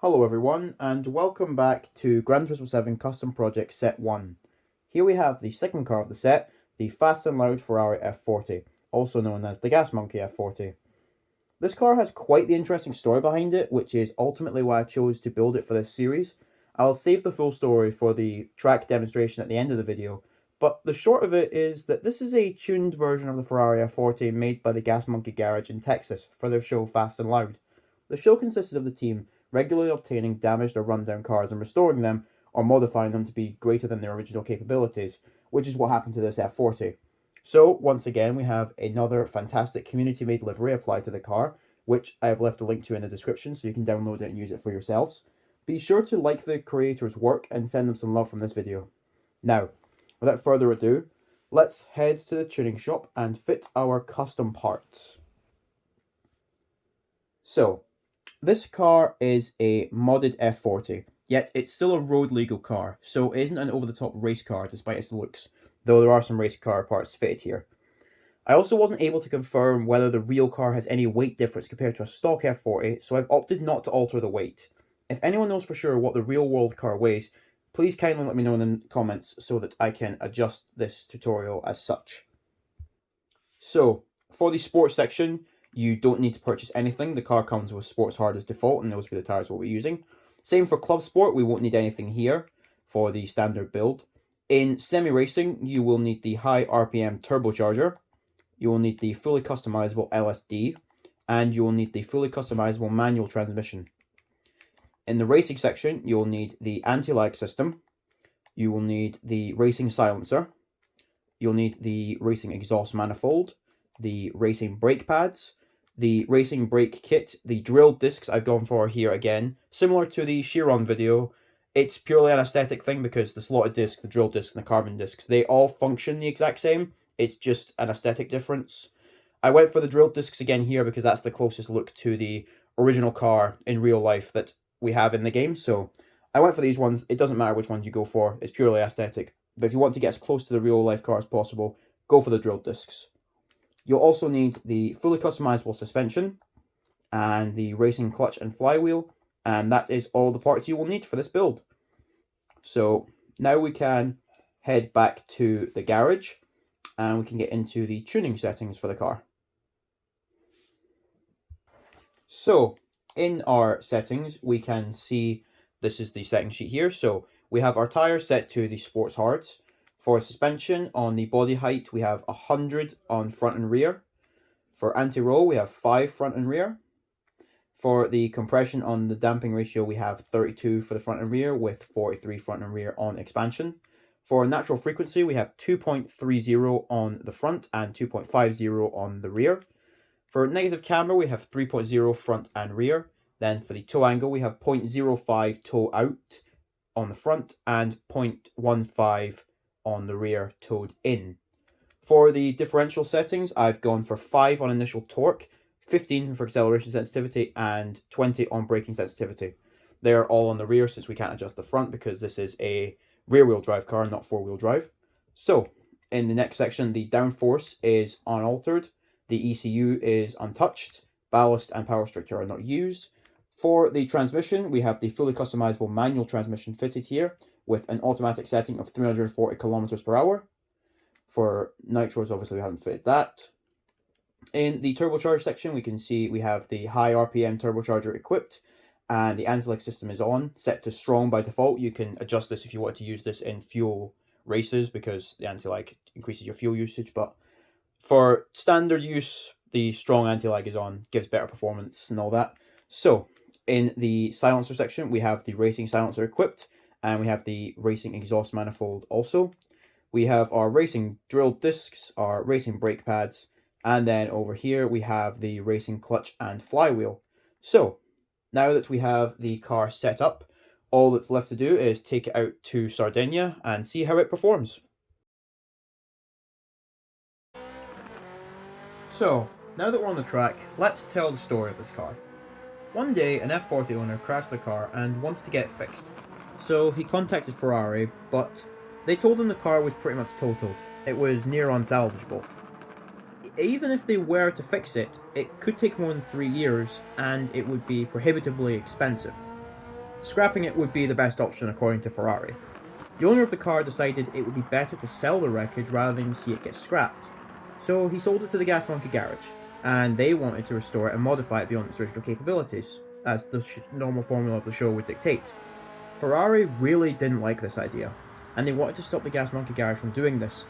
Hello everyone, and welcome back to Gran Turismo 7 Custom Project Set 1. Here we have the second car of the set, the Fast and Loud Ferrari F40, also known as the Gas Monkey F40. This car has quite the interesting story behind it, which is ultimately why I chose to build it for this series. I'll save the full story for the track demonstration at the end of the video, but the short of it is that this is a tuned version of the Ferrari F40 made by the Gas Monkey Garage in Texas for their show Fast and Loud. The show consisted of the team regularly obtaining damaged or run-down cars and restoring them or modifying them to be greater than their original capabilities, which is what happened to this F40. So, once again, we have another fantastic community-made livery applied to the car, which I have left a link to in the description so you can download it and use it for yourselves. Be sure to like the creator's work and send them some love from this video. Now, without further ado, let's head to the tuning shop and fit our custom parts. So, this car is a modded F40, yet it's still a road legal car, so it isn't an over-the-top race car despite its looks, though there are some race car parts fitted here. I also wasn't able to confirm whether the real car has any weight difference compared to a stock F40, so I've opted not to alter the weight. If anyone knows for sure what the real world car weighs, please kindly let me know in the comments so that I can adjust this tutorial as such. So, for the sports section, you don't need to purchase anything. The car comes with sports hard as default, and those will be the tires we'll be using. Same for club sport, we won't need anything here for the standard build. In semi-racing, you will need the high RPM turbocharger, you will need the fully customizable LSD, and you will need the fully customizable manual transmission. In the racing section, you will need the anti-lag system, you will need the racing silencer, you'll need the racing exhaust manifold, the racing brake pads, the racing brake kit, the drilled discs I've gone for here again. Similar to the Chiron video, it's purely an aesthetic thing because the slotted disc, the drilled discs, and the carbon discs, they all function the exact same. It's just an aesthetic difference. I went for the drilled discs again here because that's the closest look to the original car in real life that we have in the game. So I went for these ones. It doesn't matter which ones you go for. It's purely aesthetic. But if you want to get as close to the real life car as possible, go for the drilled discs. You'll also need the fully customizable suspension and the racing clutch and flywheel, and that is all the parts you will need for this build. So now we can head back to the garage and we can get into the tuning settings for the car. So in our settings, we can see this is the setting sheet here. So we have our tires set to the sports hards. For suspension, on the body height, we have 100 on front and rear. For anti-roll, we have 5 front and rear. For the compression on the damping ratio, we have 32 for the front and rear with 43 front and rear on expansion. For natural frequency, we have 2.30 on the front and 2.50 on the rear. For negative camber, we have 3.0 front and rear. Then for the toe angle, we have 0.05 toe out on the front and 0.15 on the rear towed in. For the differential settings, I've gone for 5 on initial torque, 15 for acceleration sensitivity, and 20 on braking sensitivity. They're all on the rear since we can't adjust the front because this is a rear-wheel drive car, not four-wheel drive. So, in the next section, the downforce is unaltered, the ECU is untouched, ballast and power restrictor are not used. For the transmission, we have the fully customizable manual transmission fitted here, with an automatic setting of 340 kilometers per hour. For nitros, obviously we haven't fitted that. In the turbocharger section, we can see we have the high RPM turbocharger equipped, and the anti-lag system is on, set to strong by default. You can adjust this if you want to use this in fuel races, because the anti-lag increases your fuel usage, but for standard use, the strong anti-lag is on, gives better performance and all that. So, in the silencer section, we have the racing silencer equipped, and we have the racing exhaust manifold also. We have our racing drilled discs, our racing brake pads, and then over here we have the racing clutch and flywheel. So, now that we have the car set up, all that's left to do is take it out to Sardinia and see how it performs. So, now that we're on the track, let's tell the story of this car. One day, an F40 owner crashed the car and wanted to get it fixed. So he contacted Ferrari, but they told him the car was pretty much totaled. It was near unsalvageable. Even if they were to fix it, it could take more than 3 years, and it would be prohibitively expensive. Scrapping it would be the best option according to Ferrari. The owner of the car decided it would be better to sell the wreckage rather than see it get scrapped. So he sold it to the Gas Monkey Garage, and they wanted to restore it and modify it beyond its original capabilities, as the normal formula of the show would dictate. Ferrari really didn't like this idea, and they wanted to stop the Gas Monkey Garage from doing this,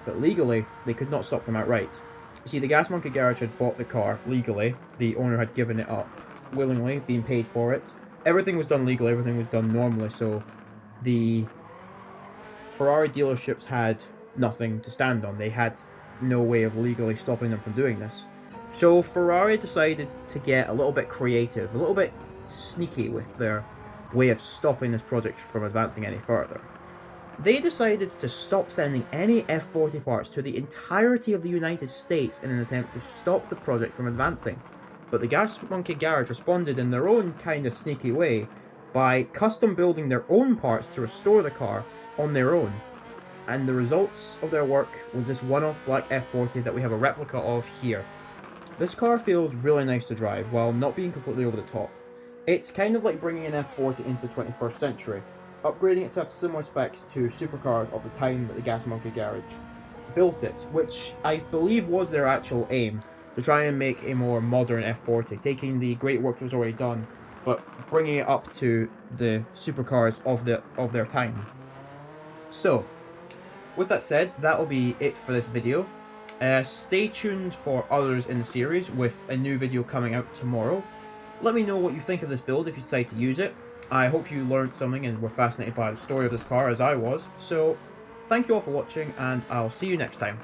but legally, they could not stop them outright. You see, the Gas Monkey Garage had bought the car legally, the owner had given it up willingly, being paid for it. Everything was done legally, everything was done normally, so the Ferrari dealerships had nothing to stand on. They had no way of legally stopping them from doing this. So Ferrari decided to get a little bit creative, a little bit sneaky with their way of stopping this project from advancing any further. They decided to stop sending any F40 parts to the entirety of the United States in an attempt to stop the project from advancing. But the Gas Monkey Garage responded in their own kind of sneaky way by custom building their own parts to restore the car on their own. And the results of their work was this one-off black F40 that we have a replica of here. This car feels really nice to drive while not being completely over the top. It's kind of like bringing an F40 into the 21st century, upgrading it to have similar specs to supercars of the time that the Gas Monkey Garage built it, which I believe was their actual aim, to try and make a more modern F40, taking the great work that was already done, but bringing it up to the supercars of their time. So, with that said, that will be it for this video. Stay tuned for others in the series, with a new video coming out tomorrow. Let me know what you think of this build if you decide to use it. I hope you learned something and were fascinated by the story of this car as I was. So, thank you all for watching, and I'll see you next time.